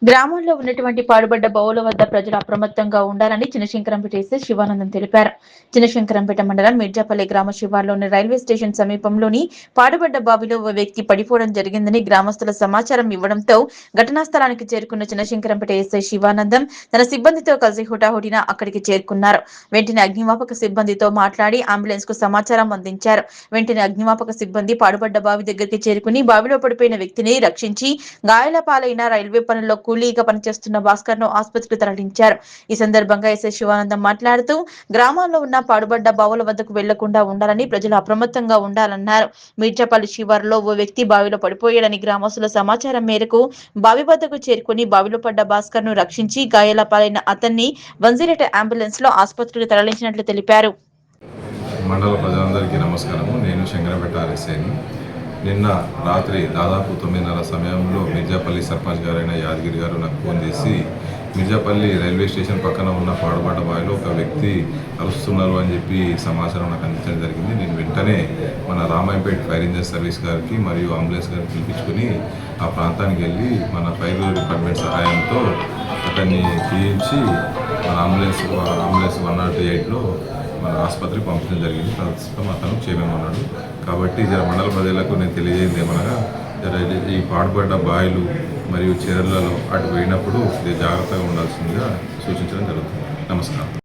గ్రామంలో ఉన్నటువంటి పాడుబడ్డ బావుల వద్ద ప్రజలు అప్రమత్తంగా ఉండాలని చినశంకరంపేట ఎస్ఐ శివానందం తెలిపారు. చినశంకరంపేట మండలం మిర్జాపల్లి గ్రామ శివార్లోని రైల్వే స్టేషన్ సమీపంలోని పాడుబడ్డ బావిలో ఓ వ్యక్తి పడిపోవడం జరిగిందని గ్రామస్తుల సమాచారం ఇవ్వడంతో ఘటనా స్థలానికి చేరుకున్న చినశంకరంపేట ఎస్ఐ శివానందం తన సిబ్బందితో కలిసి హుటాహుటిన అక్కడికి చేరుకున్నారు. వెంటనే అగ్నిమాపక సిబ్బందితో మాట్లాడి అంబులెన్స్ కు సమాచారం అందించారు. వెంటనే అగ్నిమాపక సిబ్బంది పాడుబడ్డ బావి దగ్గరికి చేరుకుని బావిలో పడిపోయిన వ్యక్తిని రక్షించి గాయాల పాలైన రైల్వే పనుల్లో కూలీగా పనిచేస్తున్న భాస్కర్ ను ఆసుపత్రికి తరలించారు. ఈ సందర్భంగా ఎస్ఐ శివానందం మాట్లాడుతూ గ్రామాల్లో ఉన్న పాడుబడ్డ బావుల వద్దకు వెళ్లకుండా ఉండాలని ప్రజలు అప్రమత్తంగా ఉండాలన్నారు. మీర్జాపల్లి శివారులో ఓ వ్యక్తి బావిలో పడిపోయాడని గ్రామస్తుల సమాచారం మేరకు బావి వద్దకు చేరుకుని బావిలో పడ్డ భాస్కర్ ను రక్షించి గాయాల పాలైన అతన్ని 108 అంబులెన్స్ లో ఆసుపత్రికి తరలించినట్లు తెలిపారు. మండల ప్రజలందరికీ నమస్కారము. నేను శంకరంపేట ఆర్ఎస్ఐని. నిన్న రాత్రి దాదాపు 9:30 సమయంలో మిర్జాపల్లి సర్పంచ్ గారైన యాదగిరి గారు నాకు ఫోన్ చేసి మిర్జాపల్లి రైల్వే స్టేషన్ పక్కన ఉన్న పాడుబడ్డ బావిలో ఒక వ్యక్తి కలుస్తున్నారు అని చెప్పి సమాచారం నాకు అందించడం జరిగింది. నేను వెంటనే మన రామాయంపేట ఫైర్ ఇంజన్ సర్వీస్ గారికి మరియు అంబులెన్స్ గారికి పిలిపించుకొని ఆ ప్రాంతానికి వెళ్ళి మన ఫైర్ డిపార్ట్మెంట్ సహాయంతో అతన్ని తీయించి మన అంబులెన్స్ 108లో మన ఆసుపత్రికి పంపించడం జరిగింది. ప్రస్తుతం అతను క్షేమమన్నాడు. కాబట్టి మండల ప్రజలకు నేను తెలియజేయండి ఏమనగా ఈ పాడుపడ్డ బావిలు మరియు చెరువులలో అటు పోయినప్పుడు జాగ్రత్తగా ఉండాల్సిందిగా సూచించడం జరుగుతుంది. నమస్కారం.